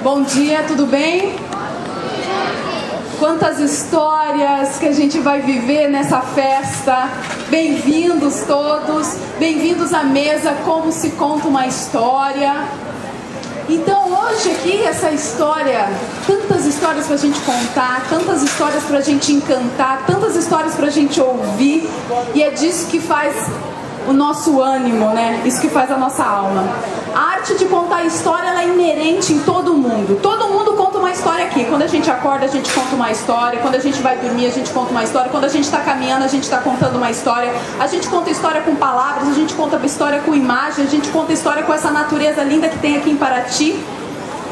Bom dia, tudo bem? Quantas histórias que a gente vai viver nessa festa. Bem-vindos todos, bem-vindos à mesa Como se conta uma história. Então hoje aqui essa história, tantas histórias pra gente contar, tantas histórias pra gente encantar, tantas histórias pra gente ouvir, e é disso que faz o nosso ânimo, né? Isso que faz a nossa alma. A arte de contar história, ela é inerente em todo mundo. Todo mundo conta uma história aqui. Quando a gente acorda, a gente conta uma história. Quando a gente vai dormir, a gente conta uma história. Quando a gente está caminhando, a gente está contando uma história. A gente conta história com palavras, a gente conta história com imagem, a gente conta história com essa natureza linda que tem aqui em Paraty.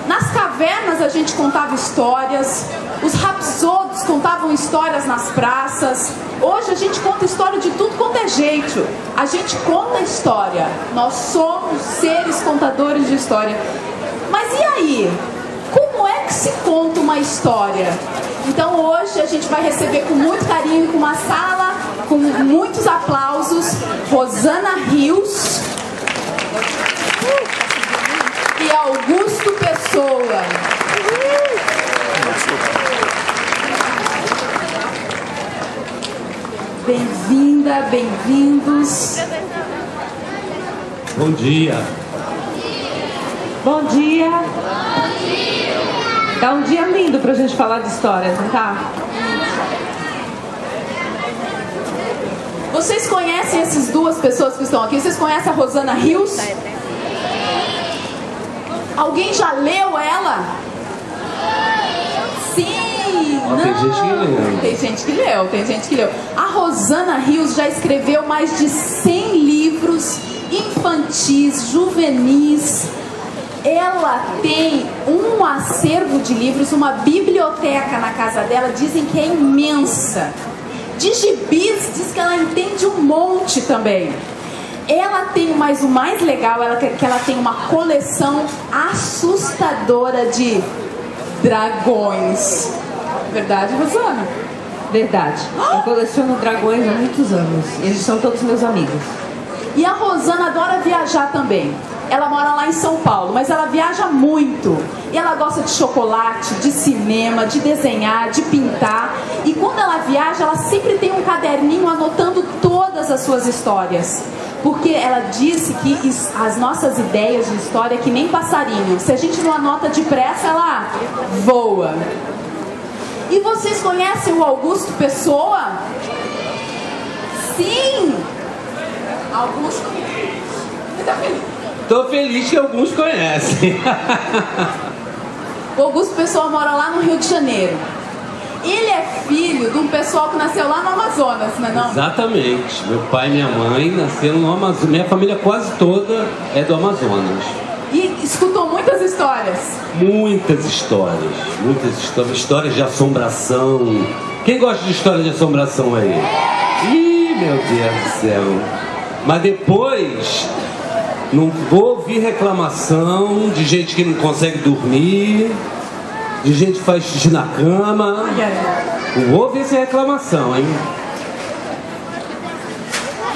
Nas cavernas a gente contava histórias, os rapsodos contavam histórias nas praças. Hoje a gente conta história de tudo quanto é jeito. A gente conta história. Nós somos seres contadores de história. Mas e aí? Como é que se conta uma história? Então hoje a gente vai receber com muito carinho, com uma sala, com muitos aplausos, Rosana Rios e Augusto Pessoa. Bem-vinda, bem-vindos. Bom dia. Bom dia. Tá um dia lindo pra gente falar de histórias, não tá? Vocês conhecem essas duas pessoas que estão aqui? Vocês conhecem a Rosana Rios? Alguém já leu ela? Sim! Ó, tem gente que leu. Tem gente que leu, tem gente que leu. A Rosana Rios já escreveu mais de 100 livros infantis, juvenis. Ela tem um acervo de livros, uma biblioteca na casa dela, dizem que é imensa. De gibis, diz que ela entende um monte também. Ela tem, mas o mais legal é que ela tem uma coleção assustadora de dragões. Verdade, Rosana? Verdade. Eu coleciono dragões há muitos anos. Eles são todos meus amigos. E a Rosana adora viajar também. Ela mora lá em São Paulo, mas ela viaja muito. E ela gosta de chocolate, de cinema, de desenhar, de pintar. E quando ela viaja, ela sempre tem um caderninho anotando todas as suas histórias. Porque ela disse que as nossas ideias de história é que nem passarinho. Se a gente não anota depressa, ela voa. E vocês conhecem o Augusto Pessoa? Sim! Augusto. Você tá feliz? Tô feliz que alguns conhecem. O Augusto Pessoa mora lá no Rio de Janeiro. Ele é filho de um pessoal que nasceu lá no Amazonas, não é não? Exatamente. Meu pai e minha mãe nasceram no Amazonas. Minha família quase toda é do Amazonas. E escutou muitas histórias. Muitas histórias. Histórias de assombração. Quem gosta de história de assombração aí? Ih, meu Deus do céu. Mas depois não vou ouvir reclamação de gente que não consegue dormir, de gente que faz xixi na cama. Não vou ouvir essa reclamação, hein?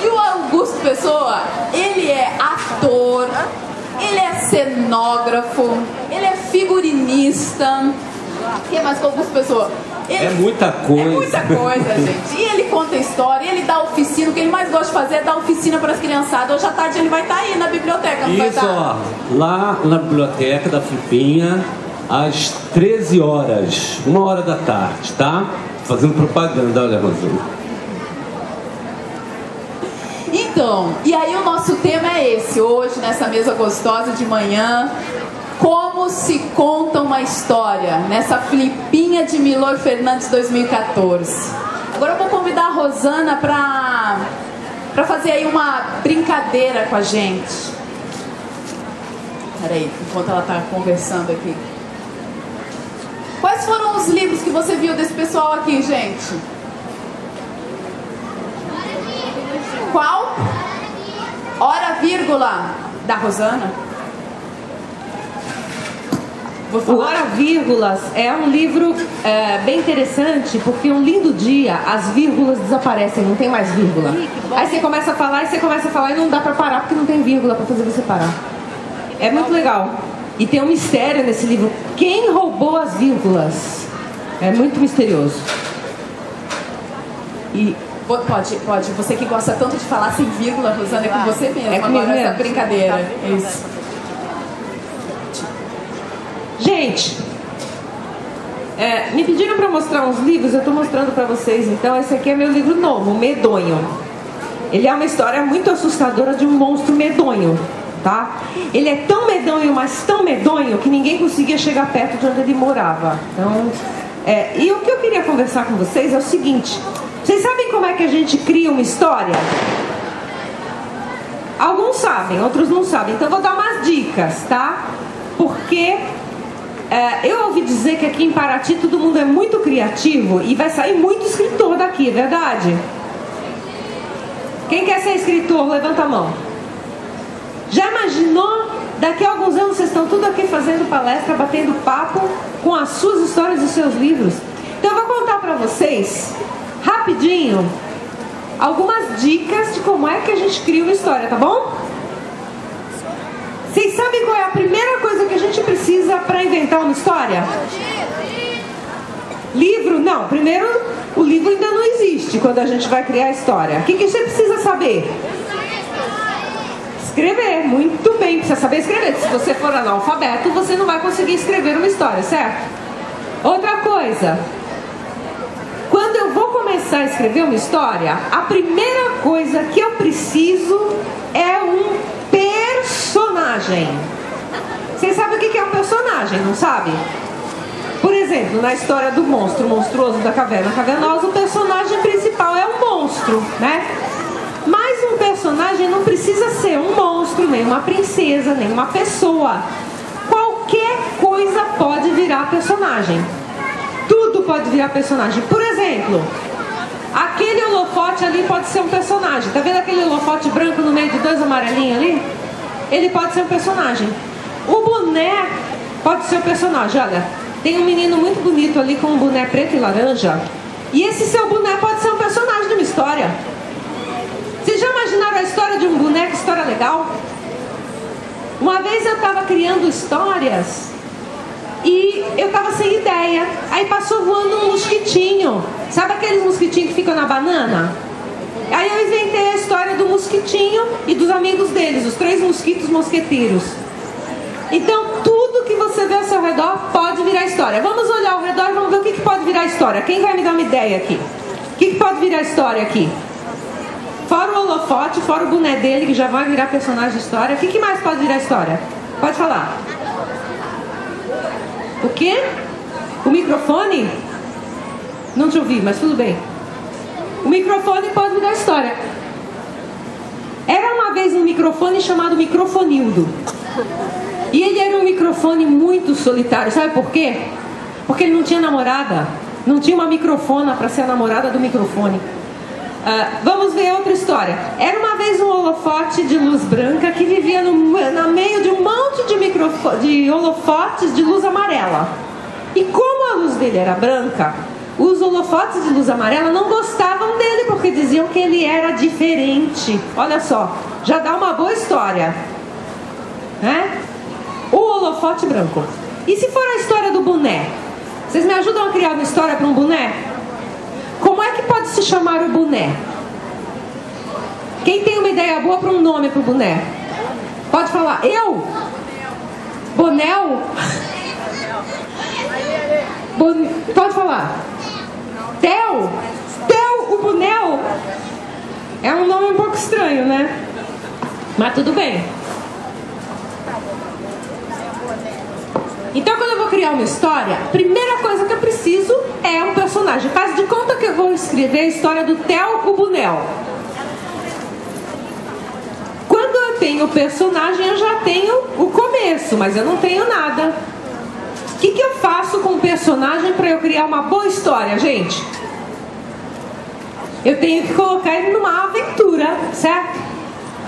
E o Augusto Pessoa, ele é ator, ele é cenógrafo, ele é figurinista. O que mais com o Augusto Pessoa? É muita coisa. É muita coisa, gente. E ele conta história, e ele dá oficina. O que ele mais gosta de fazer é dar oficina para as criançadas. Hoje à tarde ele vai estar aí na biblioteca, não vai Isso, estar? ó, lá na biblioteca da Flipinha, às 13 horas, 1h da tarde, tá? Fazendo propaganda, olha, Rosana. Então, e aí o nosso tema é esse, hoje, nessa mesa gostosa de manhã. Como se conta uma história, nessa Flipinha de Milor Fernandes 2014. Agora eu vou convidar a Rosana para fazer aí uma brincadeira com a gente. Peraí, enquanto ela está conversando aqui. Quais foram os livros que você viu desse pessoal aqui, gente? Qual? Hora, vírgula, da Rosana. vou O falar. Hora Vírgulas é um livro bem interessante, porque um lindo dia as vírgulas desaparecem, não tem mais vírgula. Aí você começa a falar e não dá pra parar porque não tem vírgula pra fazer você parar. É muito legal. E tem um mistério nesse livro. Quem roubou as vírgulas? É muito misterioso. E Pode. Você que gosta tanto de falar sem vírgula, Rosana, é com você mesmo. É comigo agora essa mesmo. brincadeira. Isso. gente, me pediram para mostrar uns livros, eu estou mostrando para vocês. Então esse aqui é meu livro novo, Medonho. Ele é uma história muito assustadora de um monstro medonho, tá? Ele é tão medonho, mas tão medonho, que ninguém conseguia chegar perto de onde ele morava. Então, e o que eu queria conversar com vocês é o seguinte: vocês sabem como é que a gente cria uma história? Alguns sabem, outros não sabem. Então eu vou dar umas dicas, tá? Porque eu ouvi dizer que aqui em Paraty todo mundo é muito criativo e vai sair muito escritor daqui, é verdade? Quem quer ser escritor, levanta a mão. Já imaginou? Daqui a alguns anos vocês estão tudo aqui fazendo palestra, batendo papo com as suas histórias e seus livros. Então eu vou contar pra vocês, rapidinho, algumas dicas de como é que a gente cria uma história, tá bom? Vocês sabem qual é a primeira coisa que a gente precisa para inventar uma história? Livro? Não, primeiro o livro ainda não existe quando a gente vai criar a história. O que você precisa saber? Escrever, muito bem, precisa saber escrever. Se você for analfabeto, você não vai conseguir escrever uma história, certo? Outra coisa, quando eu vou começar a escrever uma história, a primeira coisa que eu preciso é um personagem. Vocês sabem o que é um personagem, não sabe? Por exemplo, na história do monstro monstruoso da caverna cavernosa, o personagem principal é um monstro, né? Mas um personagem não precisa ser um monstro, nem uma princesa, nem uma pessoa. Qualquer coisa pode virar personagem. Tudo pode virar personagem. Por exemplo, aquele holofote ali pode ser um personagem. Tá vendo aquele holofote branco no meio de dois amarelinhos ali? Ele pode ser um personagem. O boné pode ser um personagem. Olha, tem um menino muito bonito ali com um boné preto e laranja. E esse seu boné pode ser um personagem de uma história. Vocês já imaginaram a história de um boneco? História legal? Uma vez eu estava criando histórias e eu estava sem ideia. Aí passou voando um mosquitinho. Sabe aqueles mosquitinhos que ficam na banana? Aí eu inventei a história do mosquitinho e dos amigos deles, os 3 mosquitos mosqueteiros. Então tudo que você vê ao seu redor pode virar história. Vamos olhar ao redor e vamos ver o que pode virar história. Quem vai me dar uma ideia aqui? O que pode virar história aqui? Fora o holofote, fora o boné dele, que já vai virar personagem de história. O que mais pode virar história? Pode falar. O quê? O microfone? Não te ouvi, mas tudo bem. O microfone pode virar história. Era uma vez um microfone chamado Microfonildo. E ele era um microfone muito solitário. Sabe por quê? Porque ele não tinha namorada. Não tinha uma microfona para ser a namorada do microfone. Vamos ver outra história. Era uma vez um holofote de luz branca que vivia no meio de um monte de holofotes de luz amarela. E como a luz dele era branca, os holofotes de luz amarela não gostavam dele porque diziam que ele era diferente. Olha só, já dá uma boa história, né? O holofote branco. E se for a história do boné? Vocês me ajudam a criar uma história para um boné? Como é que pode se chamar o boné? Quem tem uma ideia boa para um nome para o boné? Pode falar. Eu? Bonel? Pode falar. Theo? Theo, o Bonel? É um nome um pouco estranho, né? Mas tudo bem. Então, quando eu vou criar uma história, a primeira coisa que eu preciso é um personagem. Faz de conta que eu vou escrever a história do Theo, o Bonel. Quando eu tenho o personagem, eu já tenho o começo, mas eu não tenho nada. O que eu faço com o personagem para eu criar uma boa história, gente? Eu tenho que colocar ele numa aventura, certo?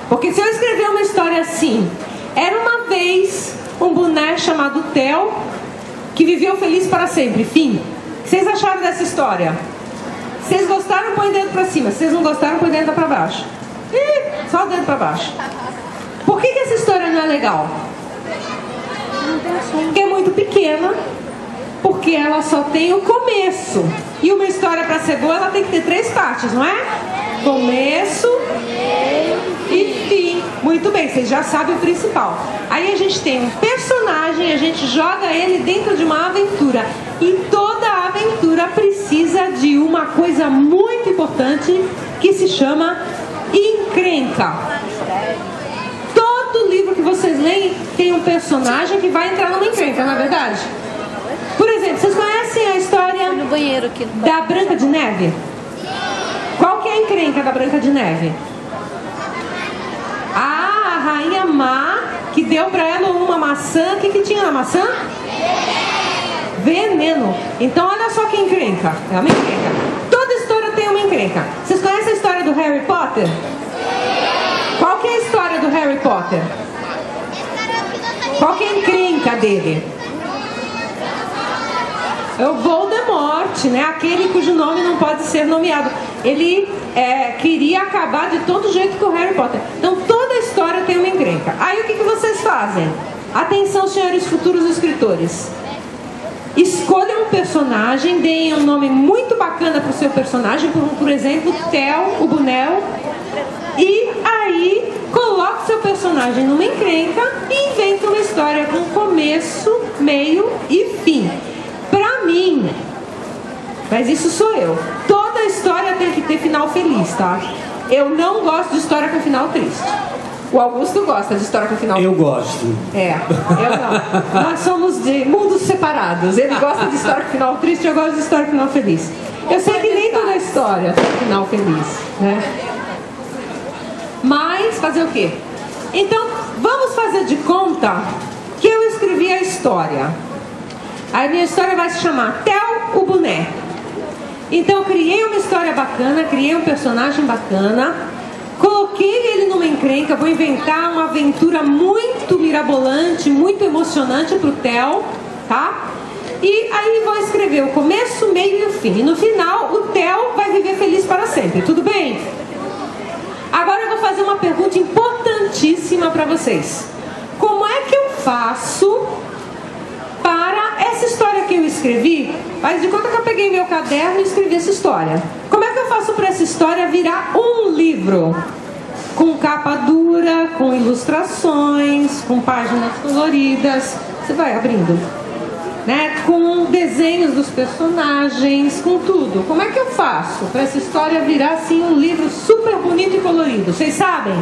Porque se eu escrever uma história assim, era uma vez um boné chamado Theo que viveu feliz para sempre. Fim. O que vocês acharam dessa história? Se vocês gostaram, põe o dedo para cima. Se vocês não gostaram, põe o dedo para baixo. Ih, só o dedo para baixo. Por que essa história não é legal? Porque é muito pequena, porque ela só tem o começo. E uma história para ser boa, ela tem que ter 3 partes, não é? Começo e fim. Muito bem, vocês já sabem o principal. Aí a gente tem um personagem, a gente joga ele dentro de uma aventura. E toda aventura precisa de uma coisa muito importante que se chama encrenca. Todo livro que vocês leem tem um personagem que vai entrar numa encrenca, não é verdade? Por exemplo, vocês conhecem a história da Branca de Neve? Qual que é a encrenca da Branca de Neve? A rainha má que deu para ela uma maçã. O que tinha na maçã? Veneno. Então olha só que encrenca. É uma encrenca. Toda história tem uma encrenca. Vocês conhecem a história do Harry Potter? Qual que é a história do Harry Potter? Qual que é a encrenca dele? É o Voldemort, né? Aquele cujo nome não pode ser nomeado. Ele queria acabar de todo jeito com o Harry Potter. Então toda a história tem uma encrenca. Aí o que vocês fazem? Atenção, senhores futuros escritores. Escolham um personagem, deem um nome muito bacana para o seu personagem, por exemplo, Theo, o Bunel. E aí coloque seu personagem numa encrenca e invente uma história com começo, meio e fim. Pra mim, mas isso sou eu, toda história tem que ter final feliz, tá? Eu não gosto de história com final triste. O Augusto gosta de história com final feliz. Eu gosto. Eu não. Nós somos de mundos separados. Ele gosta de história com final triste, eu gosto de história com final feliz. Eu sei que nem toda história tem final feliz, né? Mas fazer o quê? Então, vamos fazer de conta que eu escrevi a história. A minha história vai se chamar Theo, o Boné. Então eu criei uma história bacana, criei um personagem bacana, coloquei ele numa encrenca, vou inventar uma aventura muito mirabolante, muito emocionante pro Theo, tá? E aí vou escrever o começo, meio e o fim. E no final o Theo vai viver feliz para sempre, tudo bem? Agora eu vou fazer uma pergunta importantíssima para vocês. Como é que eu faço para essa história que eu escrevi? Faz de conta que eu peguei meu caderno e escrevi essa história. Como é que eu faço para essa história virar um livro? Com capa dura, com ilustrações, com páginas coloridas. Você vai abrindo, né? Com desenhos dos personagens, com tudo. Como é que eu faço para essa história virar assim um livro super bonito e colorido? Vocês sabem?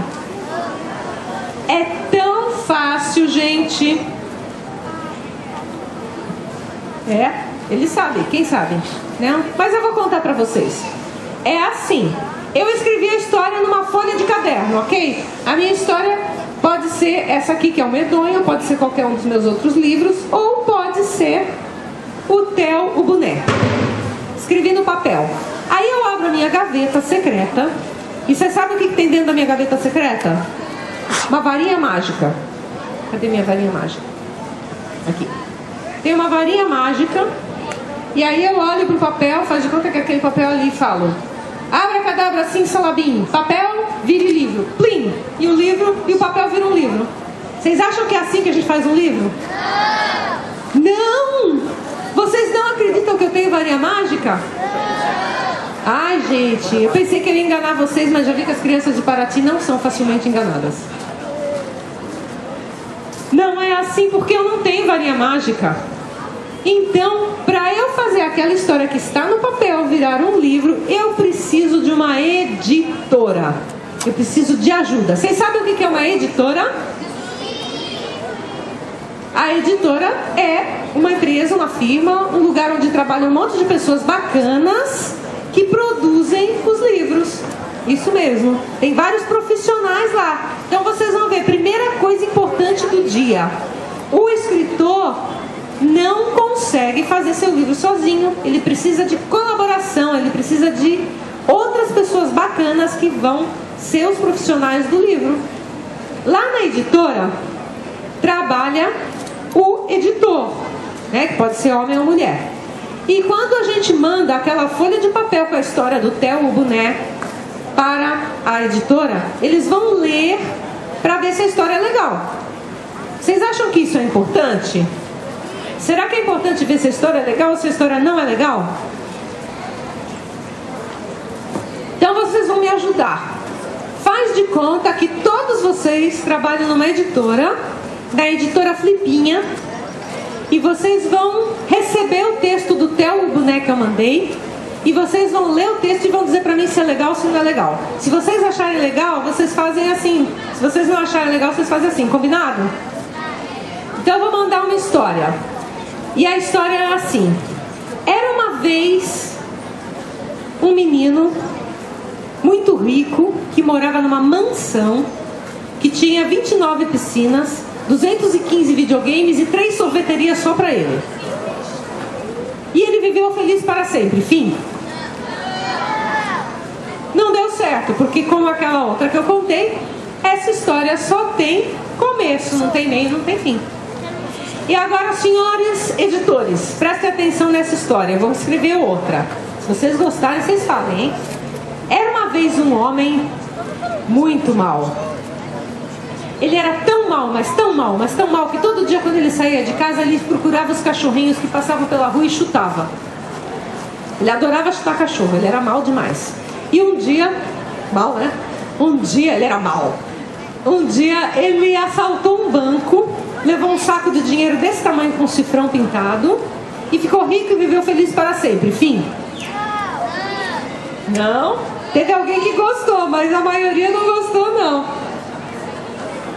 É tão fácil, gente. Eles sabem, quem sabe? Não? Mas eu vou contar pra vocês. É assim, eu escrevi a história numa folha de caderno, ok? A minha história pode ser essa aqui, que é o Medonho, pode ser qualquer um dos meus outros livros, ou pode ser o Theo, o Boné. Escrevi no papel. Aí eu abro a minha gaveta secreta. E você sabe o que tem dentro da minha gaveta secreta? Uma varinha mágica. Cadê minha varinha mágica? Aqui. Tem uma varinha mágica. E aí eu olho pro papel, faz de conta que aquele papel ali, e falo: abracadabra, sim, salabim. Papel, vire livro. Plim! E o livro, e o papel vira um livro. Vocês acham que é assim que a gente faz um livro? Não! Vocês não acreditam que eu tenho varinha mágica? Ai, gente, eu pensei que eu ia enganar vocês, mas já vi que as crianças de Paraty não são facilmente enganadas. Não é assim porque eu não tenho varinha mágica. Então, para eu fazer aquela história que está no papel virar um livro, eu preciso de uma editora. Eu preciso de ajuda. Vocês sabem o que é uma editora? A editora é uma empresa, uma firma, um lugar onde trabalham um monte de pessoas bacanas que produzem os livros. Isso mesmo. Tem vários profissionais lá. Então vocês vão ver, primeira coisa importante do dia: o escritor não consegue fazer seu livro sozinho. Ele precisa de colaboração, ele precisa de outras pessoas bacanas que vão ser os profissionais do livro. Lá na editora trabalha o editor. né? Que pode ser homem ou mulher. E quando a gente manda aquela folha de papel com a história do Theo, o boné, para a editora, eles vão ler para ver se a história é legal. Vocês acham que isso é importante? Será que é importante ver se a história é legal ou se a história não é legal? Então vocês vão me ajudar. Faz de conta que todos vocês trabalham numa editora, da editora Flipinha, e vocês vão receber o texto do Theo, o boneco que eu mandei, e vocês vão ler o texto e vão dizer pra mim se é legal ou se não é legal. Se vocês acharem legal, vocês fazem assim. Se vocês não acharem legal, vocês fazem assim, combinado? Então eu vou mandar uma história. E a história é assim: era uma vez um menino muito rico que morava numa mansão que tinha 29 piscinas, 215 videogames e 3 sorveterias só pra ele. E ele viveu feliz para sempre. Fim. Não deu certo, porque como aquela outra que eu contei, essa história só tem começo, não tem meio, não tem fim. E agora, senhores editores, prestem atenção nessa história. Eu vou escrever outra. Se vocês gostarem, vocês falem, hein? Era uma vez um homem muito mau. Ele era tão mau, mas tão mau, mas tão mau, que todo dia quando ele saía de casa, ele procurava os cachorrinhos que passavam pela rua e chutava. Ele adorava chutar cachorro, ele era mau demais. E um dia, mau, né? Um dia ele era mau. Um dia ele assaltou um banco, levou um saco de dinheiro desse tamanho com um cifrão pintado e ficou rico e viveu feliz para sempre. Fim. Não? Teve alguém que gostou, mas a maioria não gostou, não.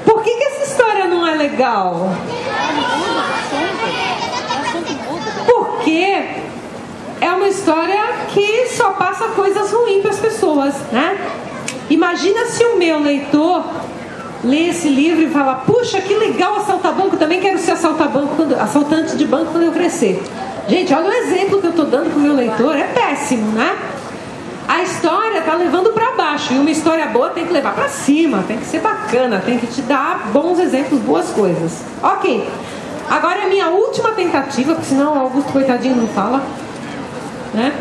Por que essa história não é legal? Porque é uma história que só passa coisas ruins para as pessoas, né? Imagina se o meu leitor lê esse livro e fala: puxa, que legal assaltar banco, também quero ser assaltante de banco quando eu crescer. Gente, olha o exemplo que eu estou dando para o meu leitor, é péssimo, né? A história está levando para baixo, e uma história boa tem que levar para cima, tem que ser bacana, tem que te dar bons exemplos, boas coisas. Ok, agora é a minha última tentativa, porque senão o Augusto, coitadinho, não fala, né?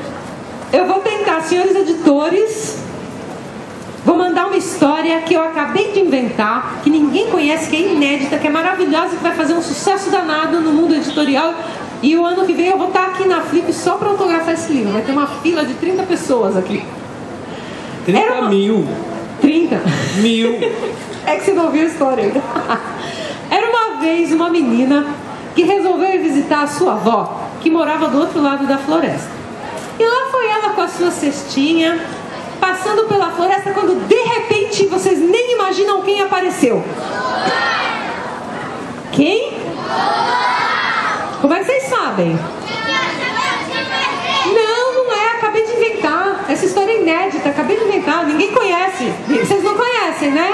Eu vou tentar, senhores editores, vou mandar uma história que eu acabei de inventar, que ninguém conhece, que é inédita, que é maravilhosa, que vai fazer um sucesso danado no mundo editorial. E o ano que vem eu vou estar aqui na Flip só para autografar esse livro. Vai ter uma fila de 30 pessoas aqui. 30 mil. 30? Mil. É que você não ouviu a história ainda. Era uma vez uma menina que resolveu ir visitar a sua avó, que morava do outro lado da floresta. E lá foi ela com a sua cestinha, passando pela floresta, quando de repente vocês nem imaginam quem apareceu. Quem? Como é que vocês sabem? Não é, acabei de inventar. Essa história é inédita, acabei de inventar, ninguém conhece. Vocês não conhecem, né?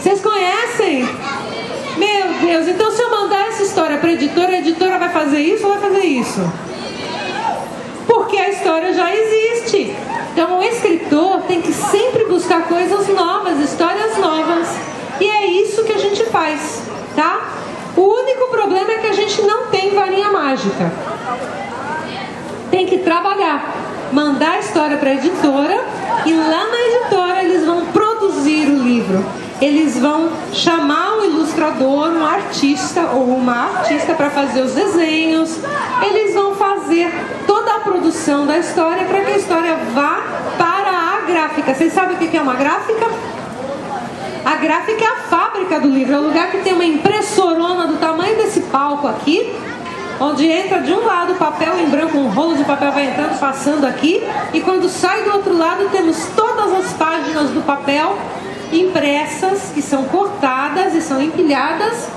Vocês conhecem? Meu Deus, então se eu mandar essa história para a editora vai fazer isso ou vai fazer isso? Porque a história já existe. Então o escritor tem que sempre buscar coisas novas, histórias novas. E é isso que a gente faz, tá? O único problema é que a gente não tem varinha mágica. Tem que trabalhar, mandar a história para a editora, e lá na editora eles vão produzir o livro. Eles vão chamar um ilustrador, um artista ou uma artista para fazer os desenhos. Eles vão fazer toda a produção da história para que a história vá para a gráfica. Vocês sabem o que é uma gráfica? A gráfica é a fábrica do livro, é o lugar que tem uma impressorona do tamanho desse palco aqui, onde entra de um lado o papel em branco, um rolo de papel vai entrando, passando aqui, e quando sai do outro lado temos todas as páginas do papel impressas, que são cortadas e são empilhadas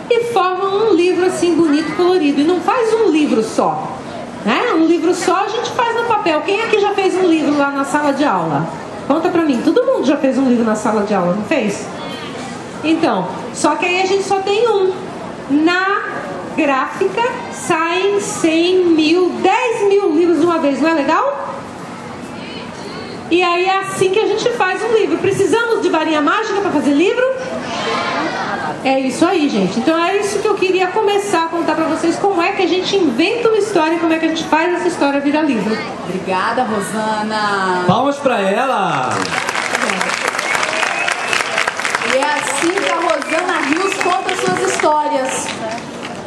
e formam um livro assim bonito, colorido. E não faz um livro só, né? Um livro só a gente faz no papel. Quem aqui já fez um livro lá na sala de aula? Conta pra mim, todo mundo já fez um livro na sala de aula, não fez? Então, só que aí a gente só tem um. Na gráfica saem 100 mil, 10 mil livros de uma vez, não é legal? E aí é assim que a gente faz um livro. Precisamos de varinha mágica para fazer livro? É isso aí, gente. Então é isso que eu queria começar a contar pra vocês, como é que a gente inventa uma história e como é que a gente faz essa história virar livro. Obrigada, Rosana. Palmas pra ela. E é assim que a Rosana Rios conta suas histórias.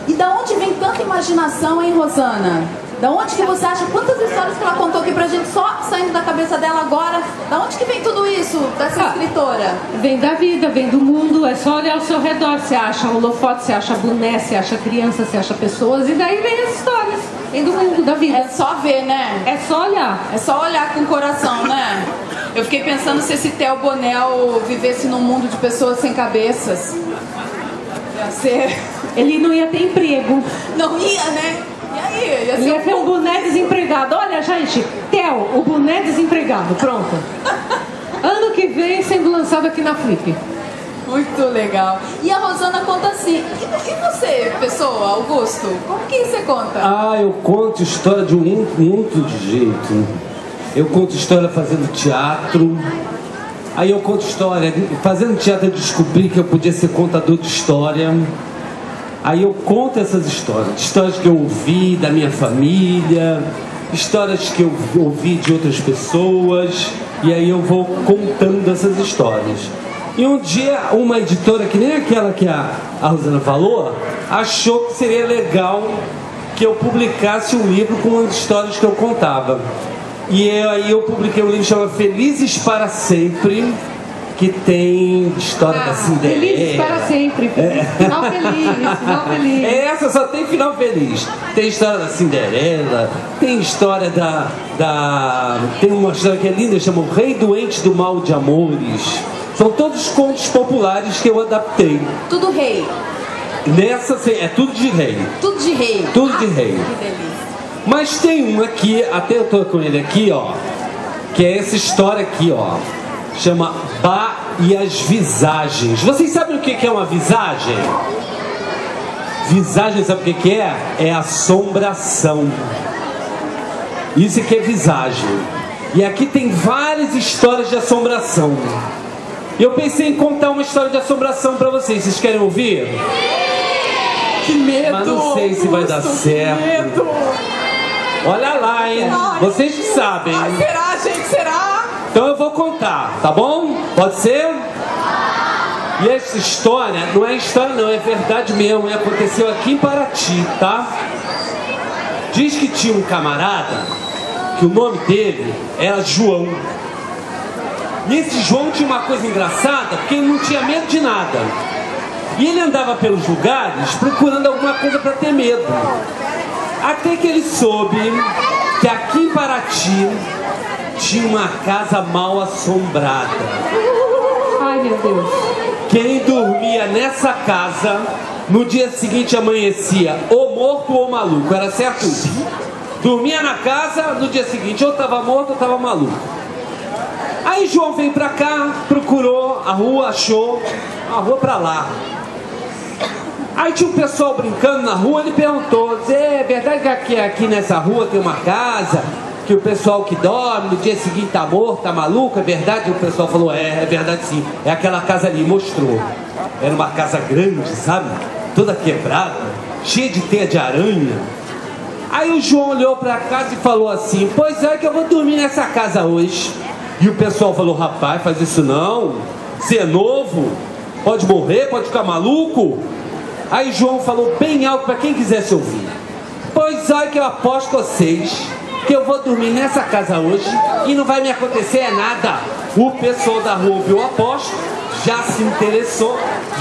E da onde vem tanta imaginação, hein, Rosana? Da onde que você acha? Quantas histórias que ela contou aqui pra gente só saindo da cabeça dela agora? Da onde que vem tudo isso dessa escritora? Vem da vida, vem do mundo. É só olhar ao seu redor. Você acha holofote, você acha boné, você acha criança, você acha pessoas. E daí vem as histórias. Vem do mundo, da vida. É só ver, né? É só olhar. É só olhar com o coração, né? Eu fiquei pensando se esse Theo Bonel vivesse num mundo de pessoas sem cabeças. Ia ser... Ele não ia ter emprego. Não ia, né? E aí? Ele ia ter um boné desempregado. Olha, gente, Theo, o boné desempregado. Pronto. Ano que vem sendo lançado aqui na Flip. Muito legal. E a Rosana conta assim. E você, pessoa, Augusto? Como que você conta? Ah, eu conto história de um muito de jeito. Eu conto história fazendo teatro. Aí eu conto história. Fazendo teatro eu descobri que eu podia ser contador de história. Aí eu conto essas histórias. Histórias que eu ouvi da minha família. Histórias que eu ouvi de outras pessoas. E aí eu vou contando essas histórias. E um dia uma editora, que nem aquela que a Rosana falou, achou que seria legal que eu publicasse um livro com as histórias que eu contava. E aí eu publiquei um livro chamado Felizes para Sempre, que tem história da Cinderela. Felizes para sempre. Final feliz, final feliz. Essa só tem final feliz. Tem história da Cinderela, tem história tem uma história que é linda, chama O Rei Doente do Mal de Amores. São todos contos populares que eu adaptei. Tudo rei. Nessa é tudo de rei. Tudo de rei. Tudo de rei. Que delícia. Mas tem um aqui, até eu tô com ele aqui, ó, que é essa história aqui, ó. Chama Bá e as Visagens. Vocês sabem o que é uma visagem? Visagem, sabe o que é? É assombração. Isso aqui é visagem. E aqui tem várias histórias de assombração. E eu pensei em contar uma história de assombração pra vocês. Vocês querem ouvir? Que medo! Mas não sei se vai dar certo. Que medo! Olha lá, hein? Ai. Vocês que sabem. Ai, será, gente? Será? Então eu vou contar, tá bom? Pode ser? E essa história, não é história não, é verdade mesmo. Aconteceu aqui em Paraty, tá? Diz que tinha um camarada, que o nome dele era João. E esse João tinha uma coisa engraçada, porque ele não tinha medo de nada. E ele andava pelos lugares procurando alguma coisa para ter medo. Até que ele soube que aqui em Paraty tinha uma casa mal assombrada. Ai, meu Deus. Quem dormia nessa casa, no dia seguinte amanhecia ou morto ou maluco. Era certo isso? Dormia na casa, no dia seguinte ou estava morto ou estava maluco. Aí João veio pra cá, procurou a rua, achou a rua pra lá. Aí tinha um pessoal brincando na rua, ele perguntou: é verdade que aqui nessa rua tem uma casa que o pessoal que dorme no dia seguinte tá morto, tá maluco? É verdade? O pessoal falou: é verdade sim, é aquela casa ali. Mostrou. Era uma casa grande, sabe? Toda quebrada, cheia de teia de aranha. Aí o João olhou pra casa e falou assim: pois é que eu vou dormir nessa casa hoje. E o pessoal falou: rapaz, faz isso não, você é novo, pode morrer, pode ficar maluco. Aí João falou bem alto para quem quisesse ouvir: pois é que eu aposto com vocês que eu vou dormir nessa casa hoje e não vai me acontecer nada. O pessoal da rua ouviu a aposta, já se interessou,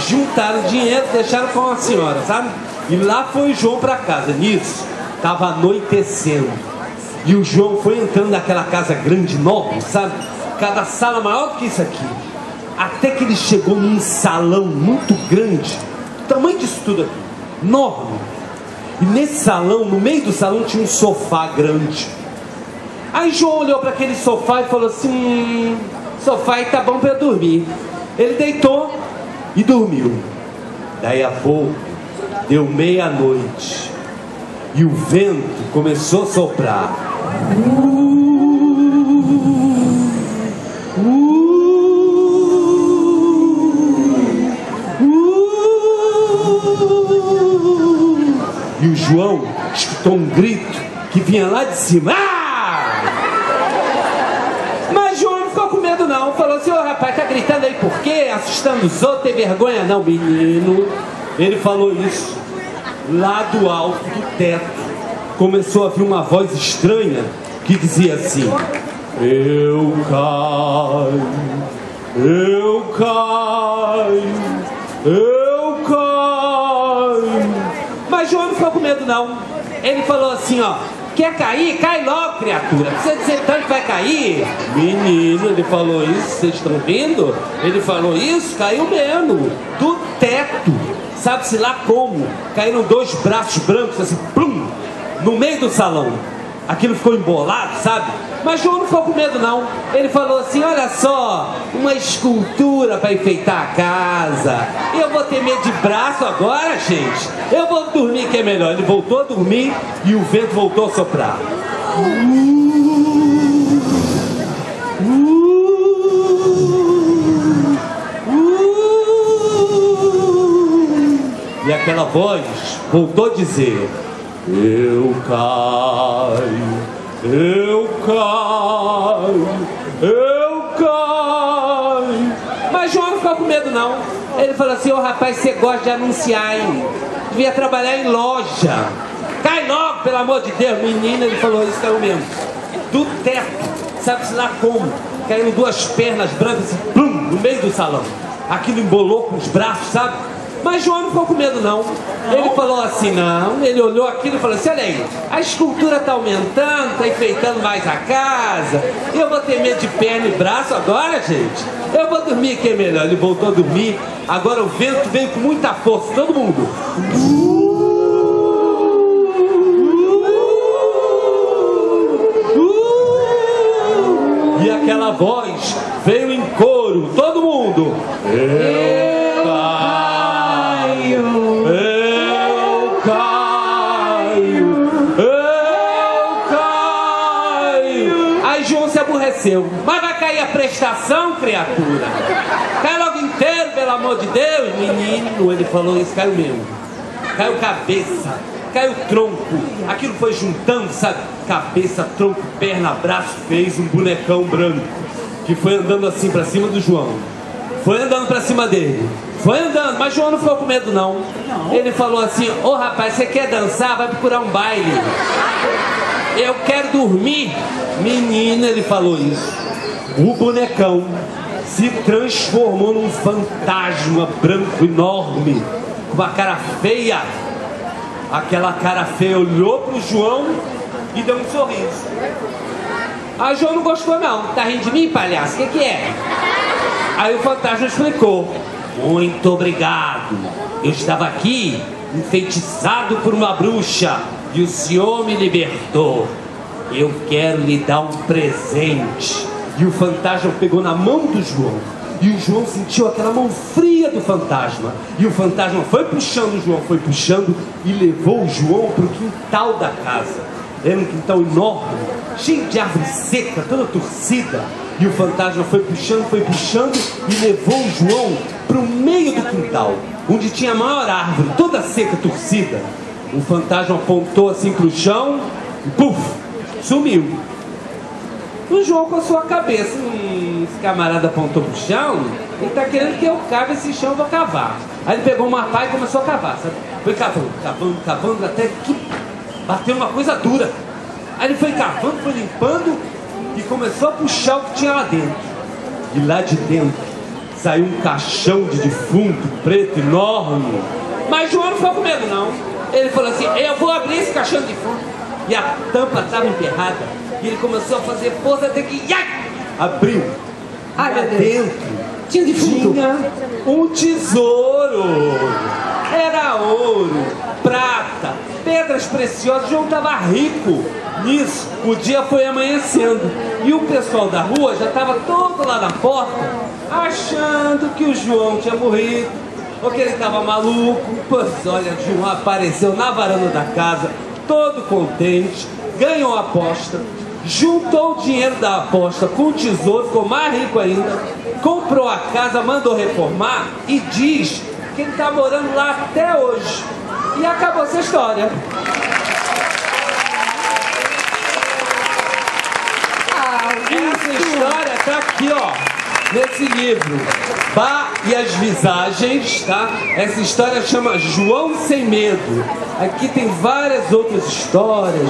juntaram dinheiro, deixaram com a senhora, sabe? E lá foi o João para casa. Nisso, tava anoitecendo. E o João foi entrando naquela casa grande, enorme, sabe? Cada sala maior do que isso aqui. Até que ele chegou num salão muito grande, o tamanho disso tudo aqui, enorme. E nesse salão, no meio do salão, tinha um sofá grande. Aí João olhou para aquele sofá e falou assim: sofá aí tá bom para eu dormir. Ele deitou e dormiu. Daí a pouco, deu meia-noite e o vento começou a soprar. E o João escutou um grito que vinha lá de cima. Ah! Mas João não ficou com medo não. Falou assim: ô rapaz, tá gritando aí por quê? Assustando os outros, tem vergonha não, menino. Ele falou isso. Lá do alto do teto começou a vir uma voz estranha que dizia assim: eu caio, eu caio, eu caio. Mas João não ficou com medo não. Ele falou assim: ó, quer cair? Cai logo, criatura. Você dizer tanto que vai cair? Menino, ele falou isso, vocês estão vendo? Ele falou isso, caiu mesmo, do teto. Sabe-se lá como? Caíram 2 braços brancos assim, plum, no meio do salão. Aquilo ficou embolado, sabe? Mas João não ficou com medo não. Ele falou assim: olha só, uma escultura para enfeitar a casa. Eu vou ter medo de braço agora, gente? Eu vou dormir que é melhor. Ele voltou a dormir e o vento voltou a soprar. E aquela voz voltou a dizer: eu caio, eu caio, eu caio. Mas João não ficou com medo não. Ele falou assim: ô rapaz, você gosta de anunciar, hein? Devia trabalhar em loja. Cai logo, pelo amor de Deus. Menina, ele falou isso, caiu mesmo. Do teto, sabe-se lá como? Caíram 2 pernas brancas assim, plum, no meio do salão. Aquilo embolou com os braços, sabe? Mas João não ficou com medo não. Ele falou assim, não. Ele olhou aquilo e falou assim: olha aí, a escultura está aumentando, está enfeitando mais a casa. Eu vou ter medo de perna e braço agora, gente? Eu vou dormir que é melhor. Ele voltou a dormir. Agora o vento veio com muita força, todo mundo. E aquela voz veio em coro, todo mundo. Eu caio, eu caio, eu caio. Aí João se aborreceu. Mas vai cair a prestação, criatura? Cai logo inteiro, pelo amor de Deus. Menino, ele falou isso, caiu mesmo. Caiu cabeça, caiu tronco. Aquilo foi juntando, sabe? Cabeça, tronco, perna, braço. Fez um bonecão branco que foi andando assim pra cima do João. Foi andando pra cima dele. Foi andando, mas João não ficou com medo não. Ele falou assim: ô rapaz, você quer dançar? Vai procurar um baile. Eu quero dormir. Menina, ele falou isso. O bonecão se transformou num fantasma branco enorme, com uma cara feia. Aquela cara feia olhou pro João e deu um sorriso. Aí João não gostou não. Tá rindo de mim, palhaço? O que é? Aí o fantasma explicou: muito obrigado. Eu estava aqui enfeitiçado por uma bruxa e o senhor me libertou. Eu quero lhe dar um presente. E o fantasma pegou na mão do João. E o João sentiu aquela mão fria do fantasma. E o fantasma foi puxando o João, foi puxando e levou o João para o quintal da casa. Era um quintal enorme, cheio de árvore seca, toda torcida. E o fantasma foi puxando e levou o João para o meio do quintal, onde tinha a maior árvore, toda seca, torcida. O fantasma apontou assim para o chão e puf, sumiu. O João coçou a cabeça. Esse camarada apontou pro chão. Ele tá querendo que eu cave esse chão, eu vou cavar. Aí ele pegou uma pá e começou a cavar, sabe? Foi cavando, até que bateu uma coisa dura. Aí ele foi cavando, foi limpando e começou a puxar o que tinha lá dentro. E lá de dentro saiu um caixão de defunto preto enorme. Mas João não ficou com medo não. Ele falou assim: eu vou abrir esse caixão de defunto. E a tampa estava emperrada. E ele começou a fazer força até que abriu. Ai, lá dentro tinha defunto. Tinha um tesouro. Era ouro, prata, pedras preciosas. João estava rico. Nisso, o dia foi amanhecendo. E o pessoal da rua já estava todo lá na porta, achando que o João tinha morrido, ou que ele estava maluco. Pois olha, João apareceu na varanda da casa, todo contente, ganhou a aposta, juntou o dinheiro da aposta com o tesouro, ficou mais rico ainda, comprou a casa, mandou reformar e diz que ele está morando lá até hoje. E acabou essa história. Essa história tá aqui, ó, nesse livro, Bá e as Visagens, tá? Essa história chama João Sem Medo. Aqui tem várias outras histórias.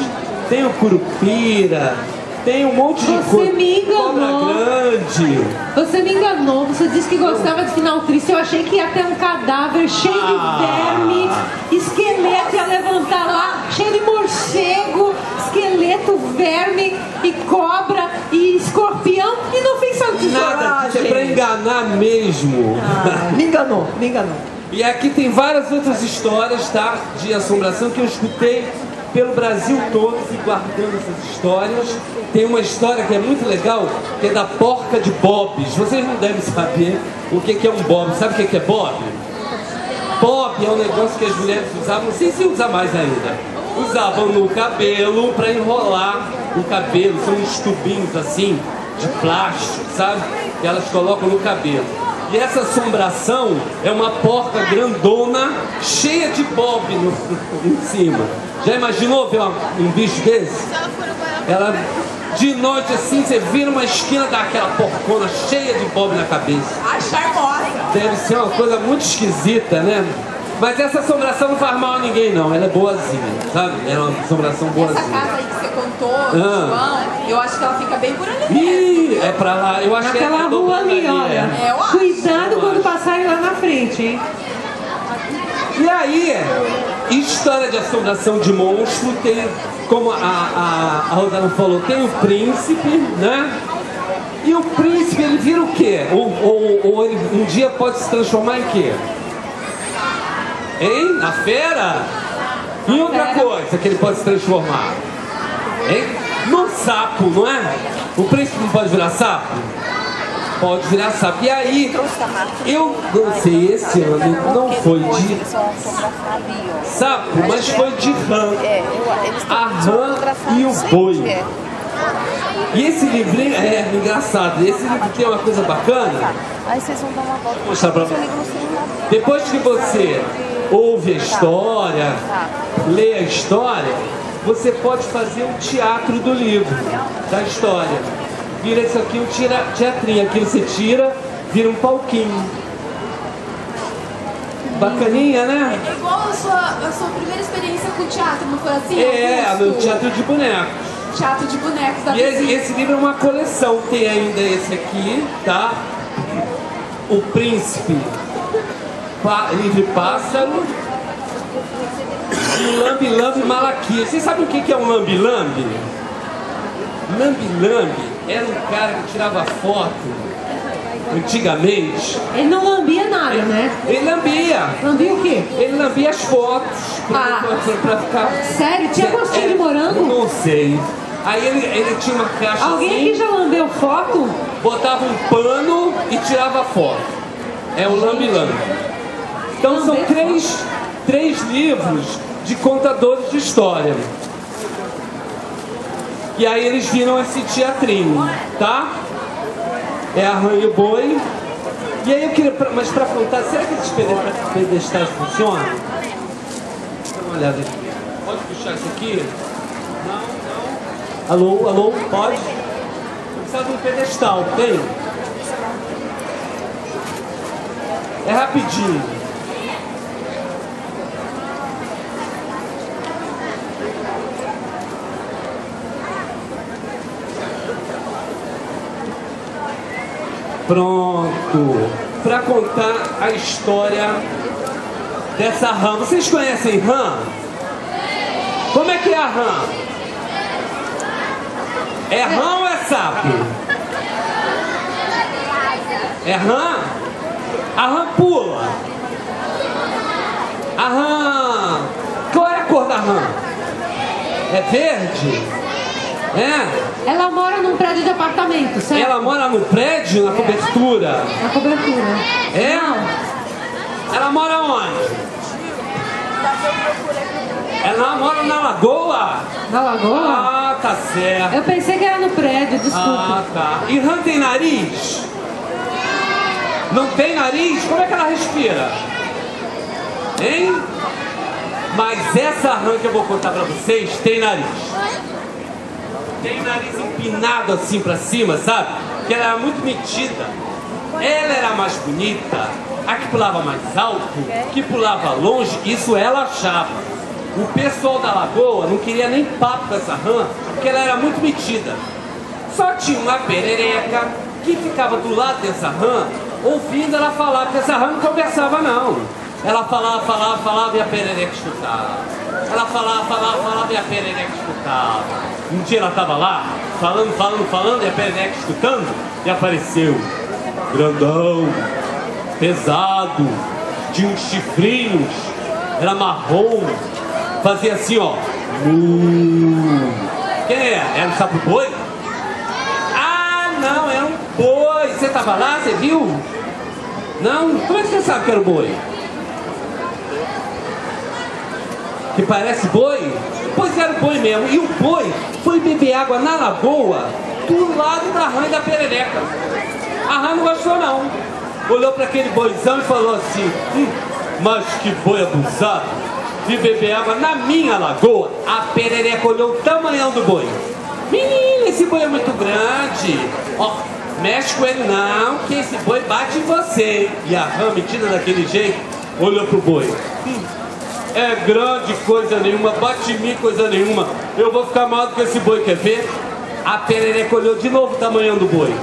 Tem o Curupira, tem um monte de coisa. Você me enganou. Cobra Grande. Você me enganou, você disse que gostava de final triste. Eu achei que ia ter um cadáver cheio de verme, esqueleto ia levantar lá, cheio de morcego, esqueleto, verme e cobra e escorpião, e no fim só Nada, isso é pra enganar mesmo. Me enganou, me enganou. E aqui tem várias outras histórias, tá? De assombração que eu escutei pelo Brasil todo, fui guardando essas histórias. Tem uma história que é muito legal, que é da porca de bobs. Vocês não devem saber o que é um bob. Sabe o que é bob? Bob é um negócio que as mulheres usavam, não sei se usa mais ainda. Usavam no cabelo para enrolar o cabelo. São uns tubinhos assim, de plástico, sabe? Que elas colocam no cabelo. E essa assombração é uma porca grandona, cheia de bob em cima. Já imaginou ver um bicho desse? Ela, de noite assim, você vira uma esquina daquela porcona cheia de bob na cabeça. Ai, charmosa. Deve ser uma coisa muito esquisita, né? Mas essa assombração não faz mal a ninguém, não. Ela é boazinha, sabe? É uma assombração boazinha. Essa casa aí que você contou, João, eu acho que ela fica bem por ali. Ih, é pra lá. Eu acho Naquela que é rua ali, olha. Eu acho. Cuidado quando passarem lá na frente, hein? E aí, história de assombração de monstro, tem, como a Rosana falou, tem o príncipe, né? E o príncipe, ele vira o quê? Ou ele um dia pode se transformar em quê? Hein? Na fera? Em outra coisa que ele pode se transformar? Hein? No sapo, não é? O príncipe não pode virar sapo? Pode virar sapo. E aí, eu não sei, esse ano não foi de sapo, mas foi de rã. A rã e o boi. E esse livrinho é engraçado. Esse livro tem uma coisa bacana. Aí vocês vão dar uma volta. Vou mostrar pra você. Depois que você ouve a história, lê a história, você pode fazer um teatro do livro, da história. Vira isso aqui um teatrinho. Aqui você tira, vira um palquinho. Bacaninha, né? É igual a sua primeira experiência com teatro, não foi assim? É, Augusto? no teatro de bonecos. Teatro de bonecos da E vizinha. esse livro é uma coleção. Tem ainda esse aqui, tá? O Príncipe, Livre Pássaro e Lambi-Lambi Malaquias. Vocês sabem o que é um Lambi-Lambi? Lambi-Lambi era um cara que tirava foto antigamente. Ele não lambia nada, né? Ele lambia. Lambia o quê? Ele lambia as fotos pra ficar... Sério? Tinha gostinho de morango? Não sei. Aí ele tinha uma caixa Alguém assim, aqui já lambeu foto? botava um pano e tirava foto. É o Lambi-Lambi. Então são três livros de contadores de história. E aí eles viram esse teatrinho, tá? É a rã e o boi. E aí eu queria, mas pra contar, será que esses pedestais funcionam? Dá uma olhada aqui. Pode puxar isso aqui? Não. Alô, pode? Eu precisava de um pedestal, tem? É rapidinho. Pronto. Para contar a história dessa rã. Vocês conhecem rã? Como é que é a rã? É rã ou é sapo? É rã? A rã pula. A rã... Qual é a cor da rã? É verde? É? Ela mora num prédio de apartamento, certo? Ela mora no prédio, na cobertura? Na cobertura. É? Não. Ela mora onde? Ela mora na lagoa? Na lagoa? Ah, tá certo. Eu pensei que era no prédio, desculpa. Ah, tá. E rã tem nariz? Não tem nariz? Como é que ela respira? Hein? Mas essa rã que eu vou contar pra vocês tem nariz. Tem nariz empinado assim pra cima, sabe? Que ela era muito metida. Ela era mais bonita, a que pulava mais alto, que pulava longe, isso ela achava. O pessoal da lagoa não queria nem papo com essa rã, porque ela era muito metida. Só tinha uma perereca que ficava do lado dessa rã, ouvindo ela falar, porque essa rã não conversava não. Ela falava e a perereca escutava. Ela falava e a perereca escutava. Um dia ela estava lá, falando, e a perereca escutando, e apareceu. Grandão, pesado, tinha uns chifrinhos, era marrom, fazia assim, ó. Quem é? Era um sapo boi? Ah, não, era um boi. Você tava lá, você viu? Não? Como é que você sabe que era o boi? Que parece boi? Pois era o boi mesmo. E o boi foi beber água na lagoa do lado da rã e da perereca. A rã não gostou não. Olhou para aquele boizão e falou assim: mas que boi abusado de beber água na minha lagoa. A perereca olhou o tamanhão do boi. Menino, esse boi é muito grande. Ó, mexe com ele não, que esse boi bate em você. E a rã, metida daquele jeito, olhou pro boi. É grande coisa nenhuma, bate em mim coisa nenhuma. Eu vou ficar maior do que esse boi, quer ver? A perereca olhou de novo o tamanhão do boi.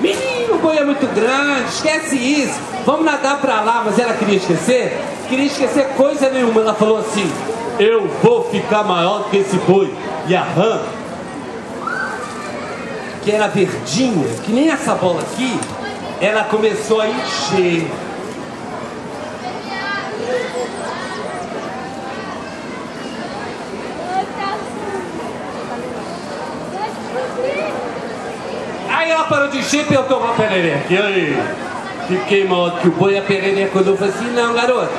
Menino, o boi é muito grande, esquece isso. Vamos nadar pra lá, mas ela queria esquecer? Queria esquecer coisa nenhuma. Ela falou assim: eu vou ficar maior do que esse boi. E a rã, que era verdinha, que nem essa bola aqui, ela começou a encher. Aí ela parou de encher e perguntou pra perereca: e aí? Fiquei maior do que o boi. A perereca olhou e falou assim: não, garota,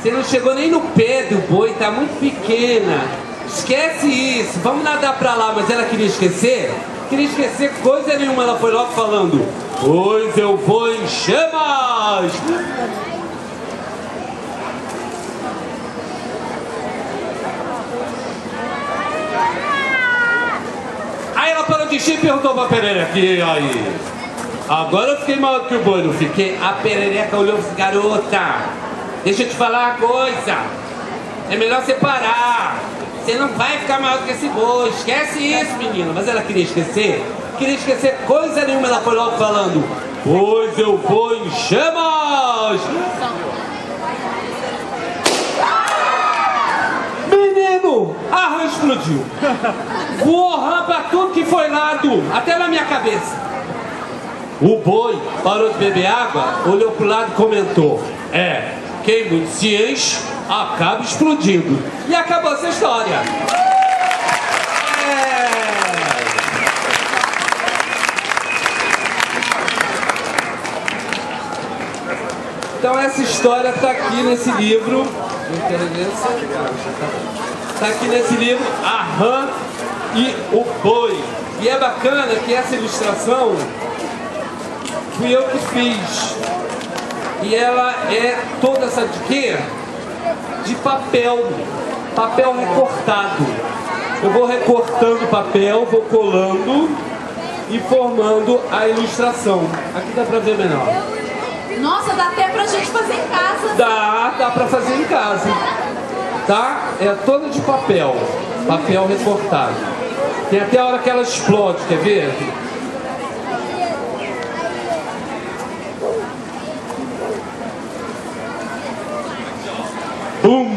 você não chegou nem no pé do boi, tá muito pequena. Esquece isso, vamos nadar pra lá. Mas ela queria esquecer? Queria esquecer coisa nenhuma. Ela foi logo falando: pois eu vou encher mais. Aí ela parou de encher e perguntou pra perereca: e aí? Agora eu fiquei maior do que o boi, não fiquei? A perereca olhou e disse: garota, deixa eu te falar uma coisa. É melhor você parar. Você não vai ficar maior do que esse boi. Esquece isso, menina. Mas ela queria esquecer? Queria esquecer coisa nenhuma. Ela foi logo falando: pois eu vou encher mais. Menino, a rã explodiu. Voou rã pra tudo que foi lado, até na minha cabeça. O boi parou de beber água, olhou pro lado e comentou: quem muito se enche, acaba explodindo. E acabou essa história. Então essa história está aqui nesse livro. Está aqui nesse livro, A Rã e o Boi. E é bacana que essa ilustração fui eu que fiz. E ela é toda, sabe de quê? De papel. Papel recortado. Eu vou recortando o papel, vou colando e formando a ilustração. Aqui dá pra ver melhor. Nossa, dá até pra gente fazer em casa. Dá pra fazer em casa. Tá? É toda de papel. Papel recortado. Tem até a hora que ela explode, quer ver? Bum!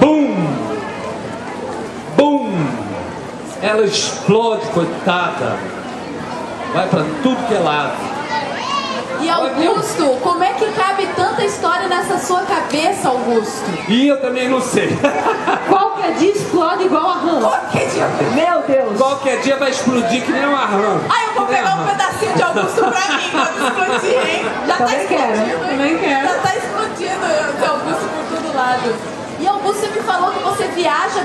Bum! Bum! Ela explode, coitada. Vai pra tudo que é lado. E Augusto, como é que cabe tanta história nessa sua cabeça, Augusto? E eu também não sei. Qualquer dia explode igual a rã. Qualquer dia. Meu Deus. Qualquer dia vai explodir que nem uma rã. Ah, eu vou pegar um pedacinho de Augusto pra mim quando explodir, hein? Já tá Também quero. explodindo, hein? Também quero. Já tá explodindo o Augusto por todo lado. E Augusto, você me falou que você viaja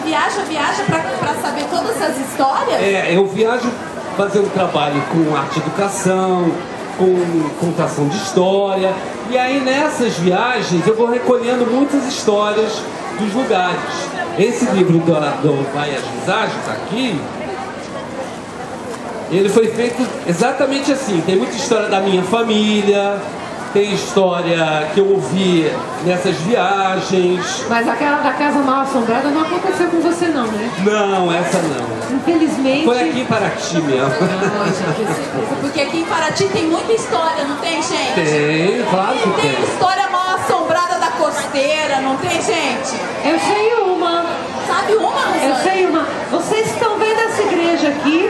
pra saber todas essas histórias? Eu viajo fazendo trabalho com arte e educação, com contação de história. E aí nessas viagens eu vou recolhendo muitas histórias dos lugares. Esse livro do Vai às Visagens aqui, ele foi feito exatamente assim. Tem muita história da minha família, tem história que eu ouvi nessas viagens. Mas aquela da Casa Mal Assombrada não aconteceu com você não, né? Não, essa não. Infelizmente. Foi aqui em Paraty mesmo. Porque aqui em Paraty tem muita história, não tem, gente? Tem, claro que Tem tem. história mal assombrada da costeira, não tem, gente? Eu sei uma. Sabe uma, Rosane? Eu sei uma. Vocês estão vendo essa igreja aqui?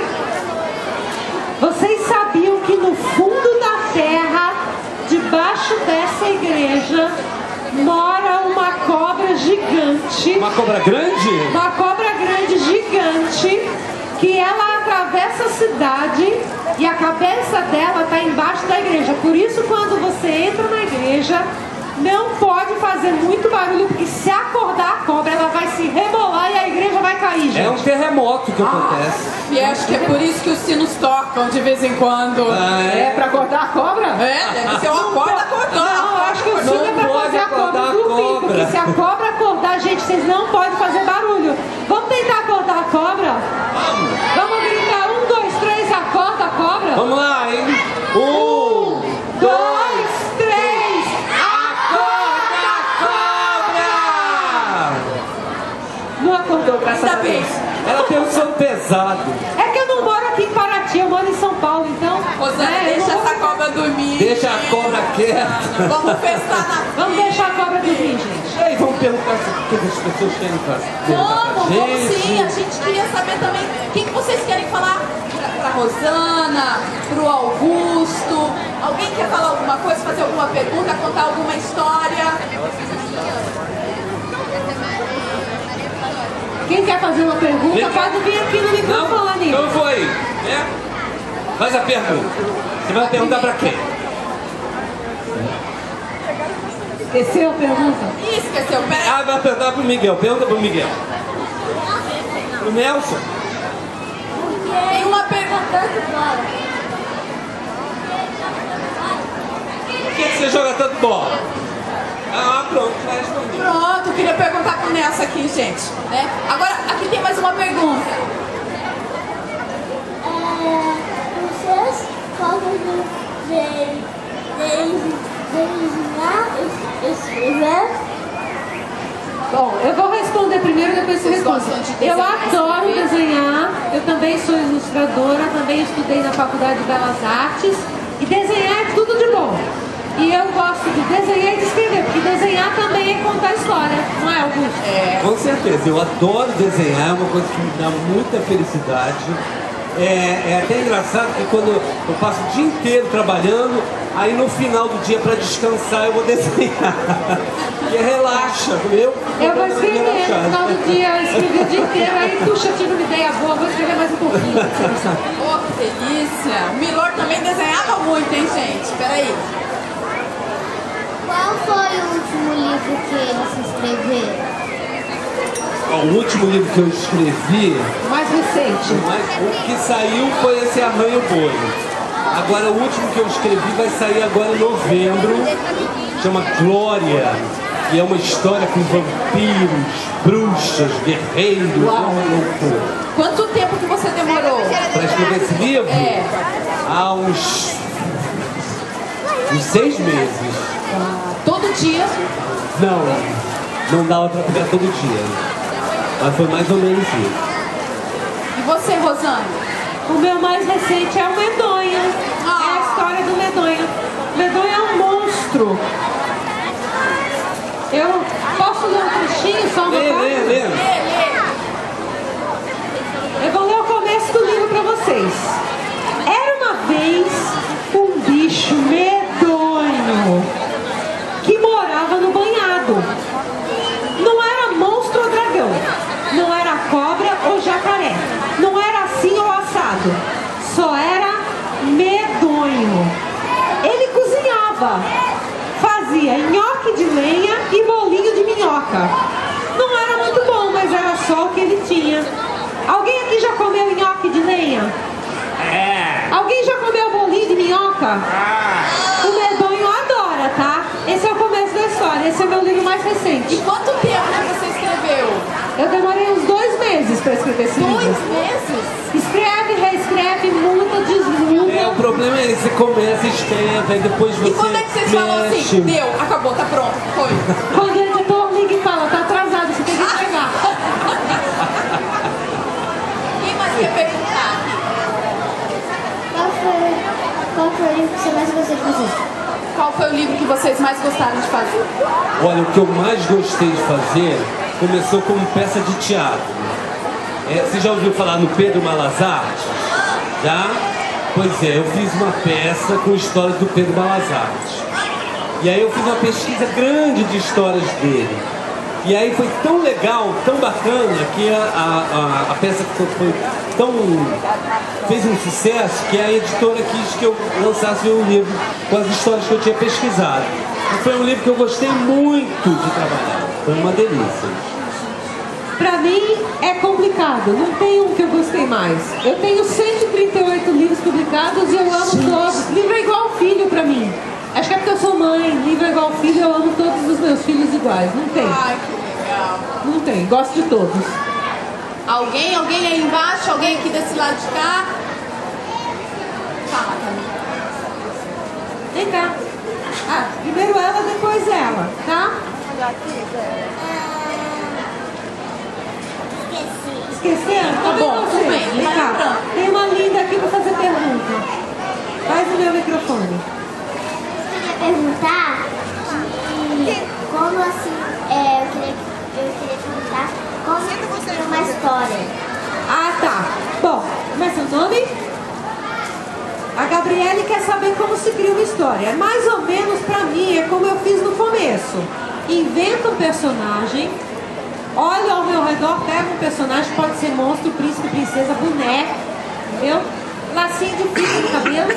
Vocês sabiam que no fundo da terra, debaixo dessa igreja, mora uma cobra gigante? Uma cobra grande? Uma cobra grande gigante, que ela atravessa a cidade e a cabeça dela está embaixo da igreja. Por isso, quando você entra na igreja, não pode fazer muito barulho, porque se acordar a cobra, ela vai se rebolar e a igreja vai cair, gente. É um terremoto que acontece. E acho que é por isso que os sinos tocam de vez em quando. É pra acordar a cobra? É, deve ser uma corda acordando. Não, eu acho que o sino é pra pode fazer a cobra acordar a dormir, cobra. porque se a cobra acordar, gente, vocês não podem fazer barulho. Vamos tentar acordar a cobra? Vamos gritar, 1, 2, 3, acorda a cobra? Vamos lá, hein? 1, 2, 3, acorda a cobra! não acordou, graças a Ainda bem. Deus. Ela pensou pesado. É que eu não moro aqui em Paraty, eu moro em São Paulo, então... Rosane, eu deixa não vou- essa cobra dormir. Deixa a cobra quieta. Vamos festar na Vamos deixar a cobra dormir, gente. E aí, vamos perguntar o que as pessoas querem perguntar pra Vamos gente. sim. A gente queria saber também o que vocês querem falar pra Rosana, pro Augusto. Alguém quer falar alguma coisa, fazer alguma pergunta, contar alguma história? Quem quer fazer uma pergunta, Vem cá. pode vir aqui no microfone. Então eu vou aí, né? Faz a pergunta. Você vai perguntar pra quem? Esqueceu a pergunta? Ih, esqueceu, peraí. Ah, vai perguntar pro Miguel. Pergunta pro Miguel. Pro Nelson. Tem uma pergunta. Por que você joga tanto bola? Ah, pronto, vai responder. Pronto, eu queria perguntar pro Nelson aqui, gente. Né? Agora, aqui tem mais uma pergunta. Vocês podem desenhar, escrever? Bom, eu vou responder primeiro, depois você Vocês responde. gostam de Eu desenhar, adoro escrever? desenhar, eu também sou ilustradora, também estudei na Faculdade de Belas Artes, e desenhar é tudo de bom. E eu gosto de desenhar e de escrever, porque desenhar também é contar história, não é, Augusto? Com certeza, eu adoro desenhar, é uma coisa que me dá muita felicidade. É até engraçado que quando eu passo o dia inteiro trabalhando, aí no final do dia para descansar eu vou desenhar. E relaxa, eu Eu vou escrever no final do dia, eu escrevi o dia inteiro, aí puxa, eu tive uma ideia boa, vou escrever mais um pouquinho. Oh, que delícia. O Milor também desenhava muito, hein, gente? Peraí. Qual foi o último livro que eles escreveram? O último livro que eu escrevi, Mais recente. mas o que saiu foi esse Arranha-o-Boi. Agora o último que eu escrevi vai sair agora em novembro, chama Glória. E é uma história com vampiros, bruxas, guerreiros, é uma loucura. Quanto tempo que você demorou? Para escrever esse livro? É. Há uns 6 meses. Todo dia? Não dava para pegar todo dia. Mas foi mais ou menos isso. E você, Rosane? O meu mais recente é o Medonha. É a história do Medonha. Medonha é um monstro. Eu posso ler um trechinho, só uma Lê. Lê. Eu vou ler o começo do livro para vocês. Era uma vez um bicho medonho que morava no banhado. Não era monstro ou dragão, não era cobra ou jacaré, não era assim ou assado, só era medonho. Ele cozinhava, fazia nhoque de lenha e bolinho de minhoca. Não era muito bom, mas era só o que ele tinha. Alguém aqui já comeu nhoque de lenha? Alguém já comeu bolinho de minhoca? O medonho adora, tá? o livro mais recente. E quanto tempo que você escreveu? Eu demorei uns 2 meses para escrever esse livro. 2 meses? Escreve, reescreve, muda, desmuda. O problema é esse, você começa, escreve, aí depois você E quando é que vocês falam assim, deu, acabou, tá pronto, foi? Quando o editor liga e fala, tá atrasado, você tem que entregar. Quem mais quer perguntar? Qual foi o livro que você mais gostou de fazer? Qual foi o livro que vocês mais gostaram de fazer? Olha, o que eu mais gostei de fazer começou como peça de teatro. Você já ouviu falar no Pedro Malas Artes? Já? Pois é, eu fiz uma peça com histórias do Pedro Malas Artes. E aí eu fiz uma pesquisa grande de histórias dele. E aí foi tão legal, tão bacana, que a peça foi tão... fez um sucesso que a editora quis que eu lançasse um livro com as histórias que eu tinha pesquisado. E foi um livro que eu gostei muito de trabalhar. Foi uma delícia. Pra mim é complicado, não tem um que eu gostei mais. Eu tenho 138 livros publicados e eu amo todos. Livro é igual filho pra mim. Acho que é porque eu sou mãe, livro é igual filho, eu amo todos os meus filhos iguais. Não tem. Ai, que legal. Não tem, gosto de todos. Alguém aí embaixo? Alguém aqui desse lado de cá? Fala, Camila. Vem cá. Ah, primeiro ela, depois ela, tá? Esqueceu? Tá bom, você? tudo bem, Vem vai cá. lembrando. Tem uma linda aqui pra fazer pergunta. Faz o meu microfone. Eu queria perguntar como assim, eu queria perguntar como você é uma história. Ah, tá. Bom, como é seu nome? A Gabriele quer saber como se cria uma história. Mais ou menos pra mim é como eu fiz no começo. Inventa um personagem, olha ao meu redor, pega um personagem, pode ser monstro, príncipe, princesa, boneco, entendeu? Lacinho de fita no cabelo,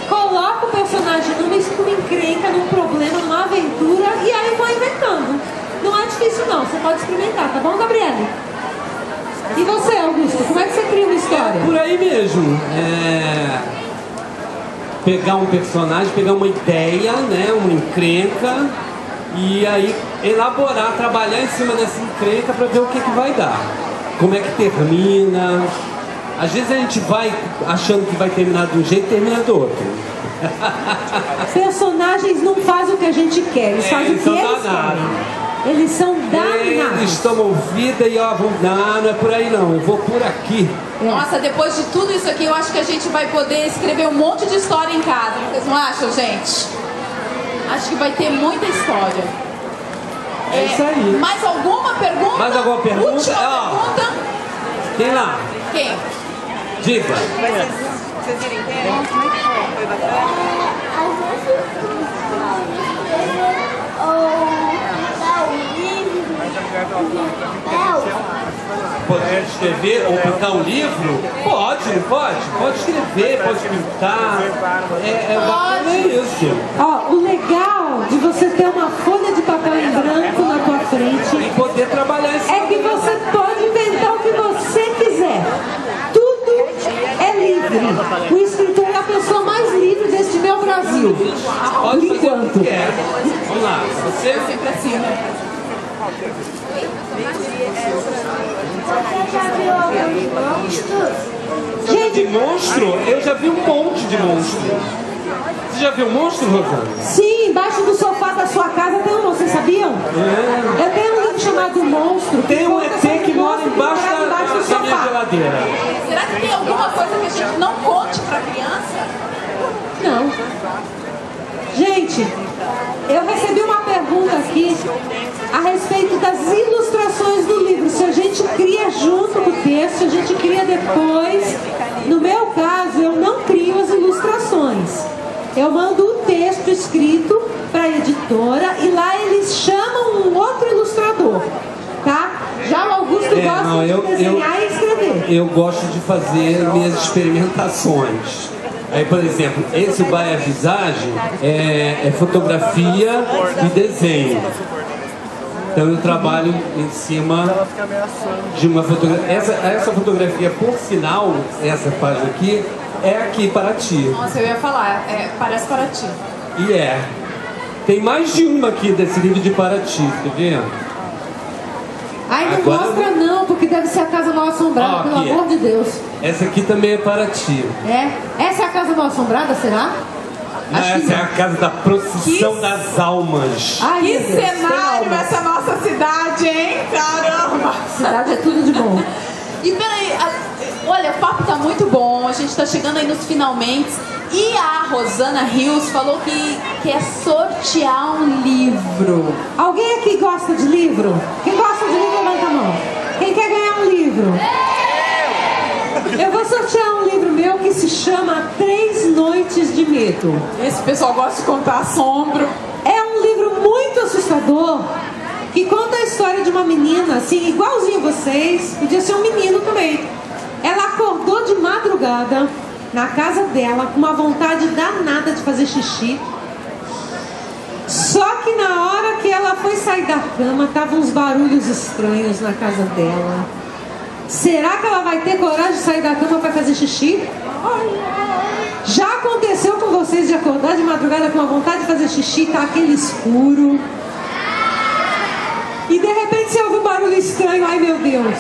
coloca o personagem numa encrenca, num problema, numa aventura e aí vou inventando. Não é difícil não, você pode experimentar, tá bom, Gabriele? E você, Augusto, como é que você cria uma história? Por aí mesmo. Pegar um personagem, pegar uma ideia, né, uma encrenca, e aí elaborar, trabalhar em cima dessa encrenca para ver o que vai dar. Como é que termina. Às vezes a gente vai achando que vai terminar de um jeito e termina do outro. Personagens não fazem o que a gente quer, eles fazem o que eles querem. Eles são danados. Eles tomam vida e ó, vão dar, não é por aí não, eu vou por aqui. Nossa, depois de tudo isso aqui, eu acho que a gente vai poder escrever um monte de história em casa. Vocês não acham, gente? Acho que vai ter muita história. É isso aí. Mais alguma pergunta? Mais alguma pergunta? Última pergunta. Quem lá? Quem? Diga. Vocês viram inteiro? Como é que foi? Foi bacana? Às vezes Pode escrever ou pintar um livro? Pode, não pode? Pode escrever, pode pintar. Bacana isso. Ó, o legal de você ter uma folha de papel em branco na tua frente E poder trabalhar isso. é que você pode inventar o que você quiser. Tudo é livre. O escritor é a pessoa mais livre deste meu Brasil. Pode Por fazer o que enquanto. quer. Vamos lá. Você Sempre assim, né? Você já viu alguns monstros? de monstro? Eu já vi um monte de monstro. Você já viu um monstro, Rosana? Sim, embaixo do sofá da sua casa tem um monstro, vocês sabiam? Eu tenho um livro chamado Monstro. Tem um conta ET sobre que mora embaixo morava embaixo do da minha sofá. geladeira. Será que tem alguma coisa que a gente não conte pra criança? Não. Gente, eu recebi uma pergunta aqui a respeito das ilustrações do livro. Se a gente cria junto com o texto, se a gente cria depois. No meu caso, eu não crio as ilustrações. Eu mando o texto escrito para a editora e lá eles chamam um outro ilustrador, tá? Já o Augusto gosta de desenhar e escrever. Eu gosto de fazer minhas experimentações. Aí, por exemplo, esse Baia Visagem é fotografia e desenho. Então eu trabalho em cima de uma fotografia. Essa fotografia, por sinal, essa página aqui, é aqui para ti. Nossa, eu ia falar, parece para ti. E Tem mais de uma aqui desse livro de Paraty, tá vendo? Ai, não Agora mostra não, porque deve ser a Casa Mal Assombrada, Ó, pelo aqui, amor de Deus. Essa aqui também é Paraty. É? Essa é a Casa Mal Assombrada, será? Não, Acho que essa é não. a casa da procissão Que- das almas. Ai, Que meu Deus, tem cenário alma. essa nossa cidade, hein? Caramba! Cidade é tudo de bom. E peraí, olha, o papo tá muito bom, a gente tá chegando aí nos finalmente. E a Rosana Rios falou que quer sortear um livro. Alguém aqui gosta de livro? Quem gosta de livro, levanta a mão. Quem quer ganhar um livro? Eu vou sortear um livro meu que se chama 3 Noites de Medo. Esse pessoal gosta de contar assombro. É um livro muito assustador que conta a história de uma menina, assim, igualzinho a vocês, podia ser um menino também. Ela acordou de madrugada na casa dela com uma vontade danada de fazer xixi. Só que na hora que ela foi sair da cama, estavam uns barulhos estranhos na casa dela. Será que ela vai ter coragem de sair da cama para fazer xixi? Já aconteceu com vocês de acordar de madrugada com uma vontade de fazer xixi, tá aquele escuro, e de repente você ouve um barulho estranho, ai meu Deus.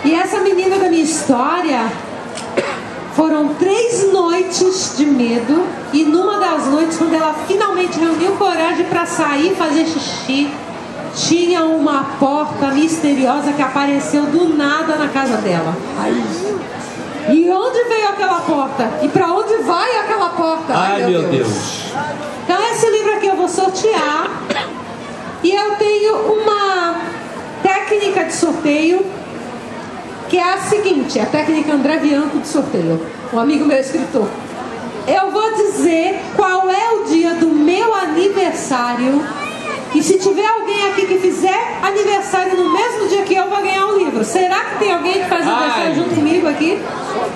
E essa menina da minha história, foram 3 noites de medo, e numa das noites, quando ela finalmente reuniu coragem para sair e fazer xixi, tinha uma porta misteriosa que apareceu do nada na casa dela. E onde veio aquela porta? E para onde vai aquela porta? Ai, meu Deus. Então esse livro aqui eu vou sortear. E eu tenho uma técnica de sorteio, que é a seguinte, a técnica André Bianco de sorteio, um amigo meu escritor. Eu vou dizer qual é o dia do meu aniversário, e se tiver alguém aqui que fizer aniversário no mesmo dia que eu, vou ganhar um livro. Será que tem alguém que faz aniversário junto comigo aqui?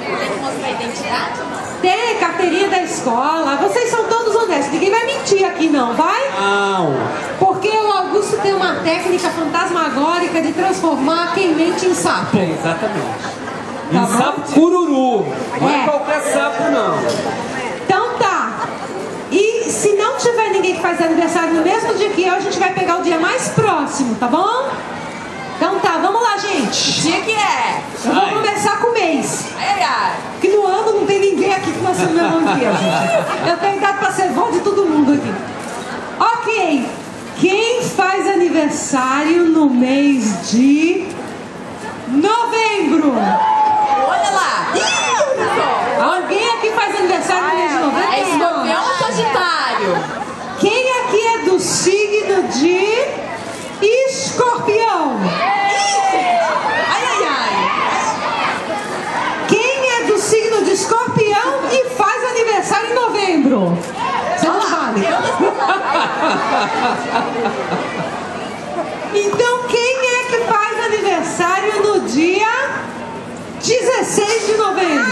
Tem que mostrar a identidade? Tem, carteirinha da escola. Vocês são todos honestos, ninguém vai mentir aqui não, vai? Não. Porque o Augusto tem uma técnica fantasmagórica de transformar quem mente em sapo. É, exatamente. Tá E bom? sapo cururu. Não é É. qualquer sapo, não. Então tá. E se não tiver ninguém que faz aniversário no mesmo dia que eu, a gente vai pegar o dia mais próximo, tá bom? Então tá, vamos lá, gente. Dia que é? Eu vou Ai. começar com o mês. Ai, ai. Porque no ano não tem ninguém aqui que nasceu no mesmo dia, gente. Eu tenho idade pra ser vó de todo mundo aqui. Ok. Quem faz aniversário no mês de novembro? Olha lá. Ih, olha só. Alguém aqui faz aniversário no mês de novembro? É escorpião ou sagitário? Quem aqui é do signo de escorpião? Ai, ai, ai. Quem é do signo de escorpião e faz aniversário em novembro? Você não vale. Então quem é que faz aniversário no dia 16 de novembro?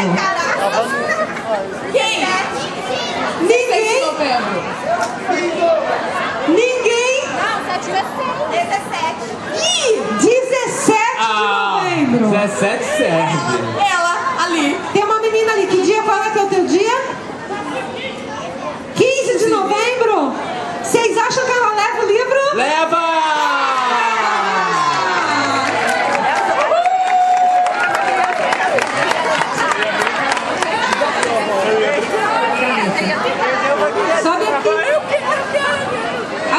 Quem? 6 de Ninguém? novembro. Ninguém? Não, 7 vezes 17. Ih, 17 Ah, de novembro. 17 serve. Ela, ali. Tem uma menina ali, que dia, qual é que é o teu dia? 15 de novembro? Vocês acham que ela leva o livro? Leva! Sobe aqui.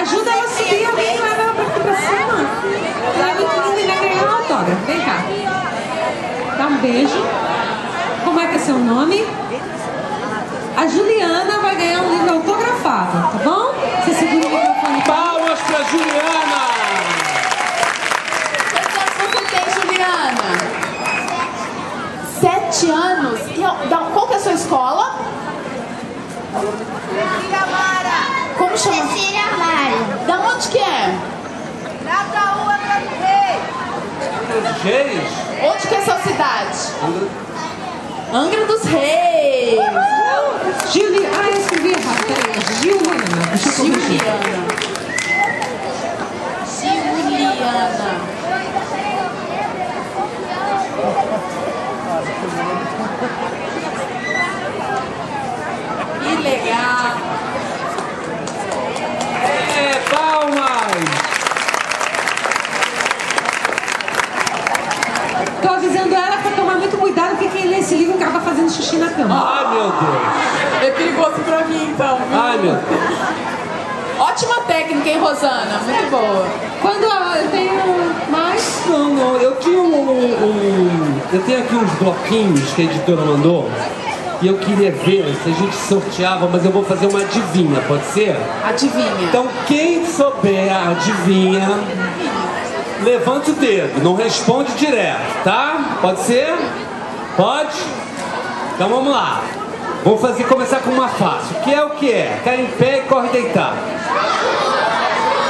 Ajuda ela a subir, alguém leva ela pra cima. Ela é muito linda e vai ganhar um autógrafo. Vem cá. Dá um beijo. Como é que é seu nome? A Juliana vai ganhar um livro autografado, tá bom? Você segura o microfone. Palmas pra Juliana! Quantos anos você tem, Juliana? 7 anos. E qual que é a sua escola? Como chama? Cecília Mário. Da onde que é? Na Taú, Angra do Rei. Reis? Onde que é a sua cidade? Angra dos Reis. Juliana. Ah, eu escrevi errado. Peraí. Juliana. Deixa eu corrigir. Juliana. Que legal. xixi na cama. Ai, meu Deus. É perigoso pra mim, então. Ai, meu Deus. Ótima técnica, hein, Rosana? Muito boa. Quando eu tenho mais... Não, eu tinha eu tenho aqui uns bloquinhos que a editora mandou e eu queria ver se a gente sorteava, mas eu vou fazer uma adivinha, pode ser? Adivinha. Então quem souber a adivinha, levanta o dedo, não responde direto, tá? Pode ser? Pode? Então vamos lá. Vamos começar com uma fácil. O que é? Cai em pé e corre deitado.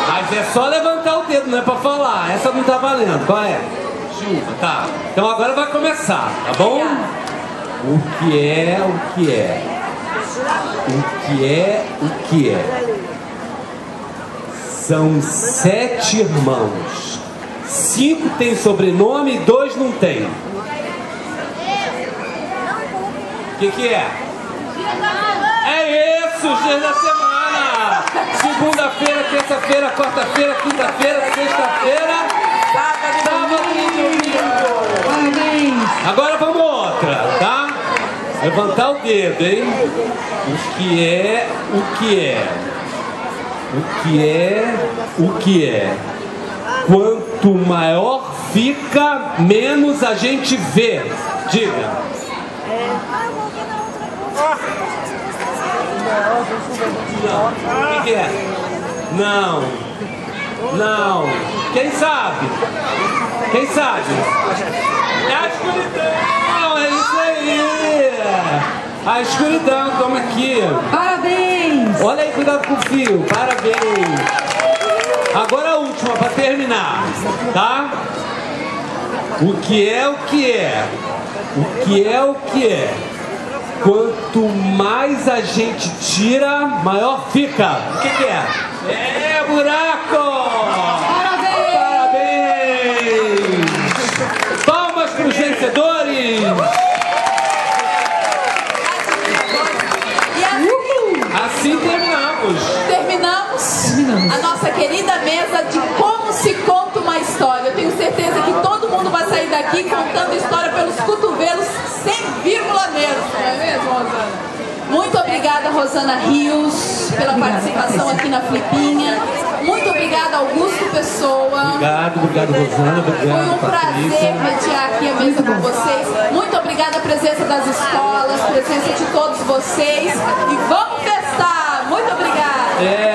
Mas é só levantar o dedo, não é pra falar. Essa não tá valendo. Qual é? Chuva, tá. Então agora vai começar, tá bom? O que é? São 7 irmãos. 5 têm sobrenome e 2 não têm. O que é? É isso, os dias da semana. Segunda-feira, terça-feira, quarta-feira, quinta-feira, sexta-feira, sábado e domingo. Parabéns. Agora vamos outra, tá? Levantar o dedo, hein? O que é? Quanto maior fica, menos a gente vê. Diga. Não. O que é? Não. Quem sabe? É a escuridão, é isso aí. A escuridão, toma aqui. Parabéns. Olha aí, cuidado com o fio. Parabéns. Agora a última, para terminar, tá? O que é? Quanto mais a gente tira, maior fica. O que é? É buraco! Parabéns! Palmas para os vencedores! E assim terminamos a nossa querida mesa de como se conta uma história. Eu tenho certeza que todo mundo vai sair daqui contando história pelos cotovelos, sem vírgula mesmo. Não é mesmo, Rosana? Muito obrigada, Rosana Rios, pela participação aqui na Flipinha. Muito obrigada, Augusto Pessoa. Obrigado, Rosana. Obrigado, foi um prazer mediar aqui a mesa com vocês. Muito obrigada a presença das escolas, presença de todos vocês. E vamos festar! Muito obrigada!